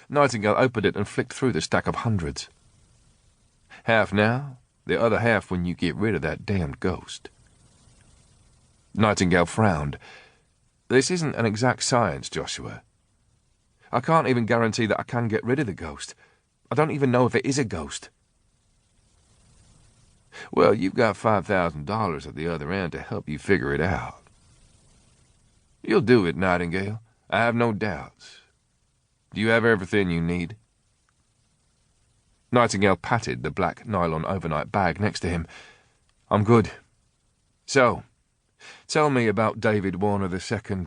Nightingale opened it and flicked through the stack of hundreds. Half now, the other half when you get rid of that damned ghost. Nightingale frowned. This isn't an exact science, Joshua. I can't even guarantee that I can get rid of the ghost. I don't even know if it is a ghost. Well, you've got $5,000 at the other end to help you figure it out. You'll do it, Nightingale. I have no doubts. Do you have everything you need? Nightingale patted the black nylon overnight bag next to him. I'm good. So, tell me about David Warner II.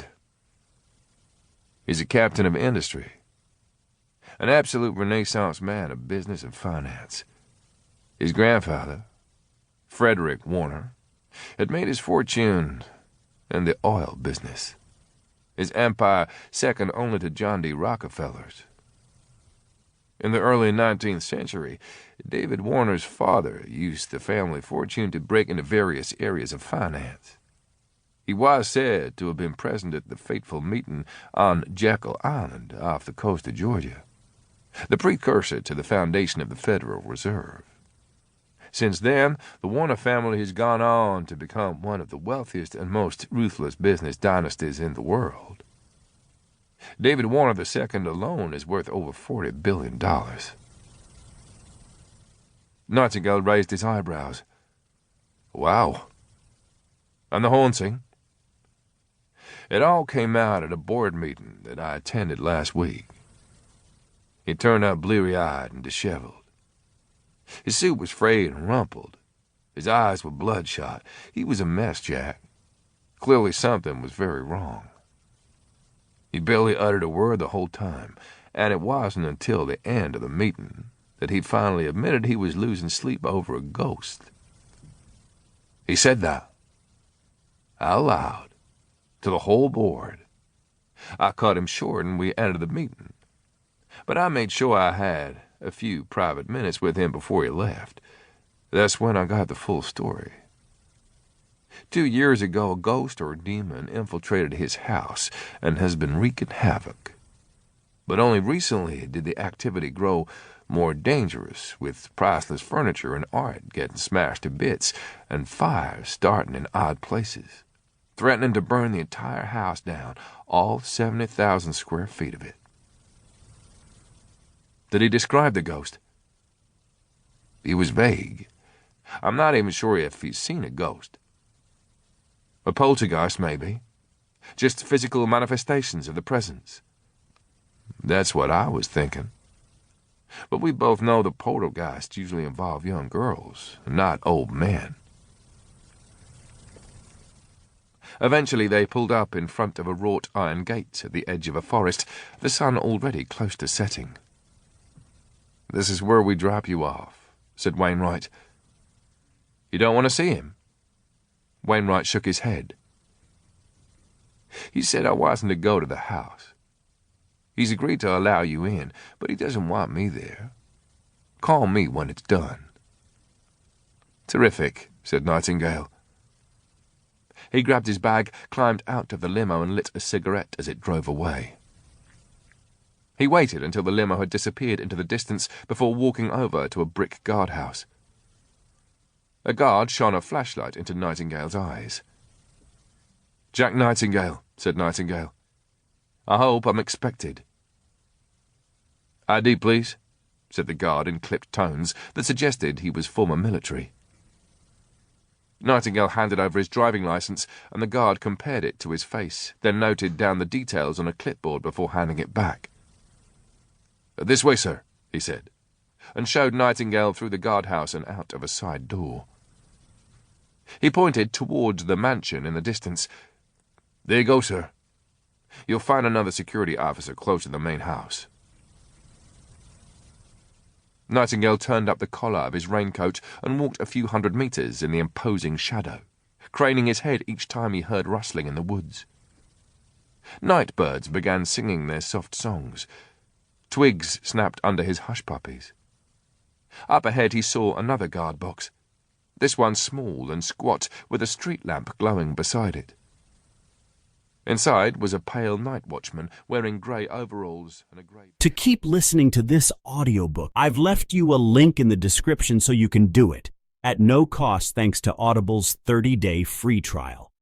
He's a captain of industry. An absolute Renaissance man of business and finance. His grandfather, Frederick Warner, had made his fortune in the oil business. His empire second only to John D. Rockefeller's. In the early 19th century, David Warner's father used the family fortune to break into various areas of finance. He was said to have been present at the fateful meeting on Jekyll Island off the coast of Georgia, the precursor to the foundation of the Federal Reserve. Since then, the Warner family has gone on to become one of the wealthiest and most ruthless business dynasties in the world. David Warner II alone is worth over $40 billion. Nightingale raised his eyebrows. Wow. And the haunting? It all came out at a board meeting that I attended last week. He turned up bleary-eyed and disheveled. His suit was frayed and rumpled. His eyes were bloodshot. He was a mess, Jack. Clearly something was very wrong. He barely uttered a word the whole time, and it wasn't until the end of the meeting that he finally admitted he was losing sleep over a ghost. He said that, out loud, to the whole board. I cut him short and we ended the meeting. But I made sure I had a few private minutes with him before he left. That's when I got the full story. 2 years ago, a ghost or demon infiltrated his house and has been wreaking havoc. But only recently did the activity grow more dangerous, with priceless furniture and art getting smashed to bits and fires starting in odd places, threatening to burn the entire house down, all 70,000 square feet of it. Did he describe the ghost? He was vague. I'm not even sure if he's seen a ghost. A poltergeist, maybe. Just physical manifestations of the presence. That's what I was thinking. But we both know the poltergeists usually involve young girls, not old men. Eventually they pulled up in front of a wrought iron gate at the edge of a forest, the sun already close to setting. This is where we drop you off, said Wainwright. You don't want to see him? Wainwright shook his head. He said I wasn't to go to the house. He's agreed to allow you in, but he doesn't want me there. Call me when it's done. Terrific, said Nightingale. He grabbed his bag, climbed out of the limo and lit a cigarette as it drove away. He waited until the limo had disappeared into the distance before walking over to a brick guardhouse. A guard shone a flashlight into Nightingale's eyes. Jack Nightingale, said Nightingale. I hope I'm expected. ID, please, said the guard in clipped tones that suggested he was former military. Nightingale handed over his driving license, and the guard compared it to his face, then noted down the details on a clipboard before handing it back. This way, sir, he said, and showed Nightingale through the guardhouse and out of a side door. He pointed towards the mansion in the distance. There you go, sir. You'll find another security officer close to the main house. Nightingale turned up the collar of his raincoat and walked a few hundred meters in the imposing shadow, craning his head each time he heard rustling in the woods. Night birds began singing their soft songs. Twigs snapped under his hush-puppies. Up ahead he saw another guard box, this one small and squat with a street lamp glowing beside it. Inside was a pale night watchman wearing grey overalls and a grey... To keep listening to this audiobook, I've left you a link in the description so you can do it, at no cost thanks to Audible's 30-day free trial.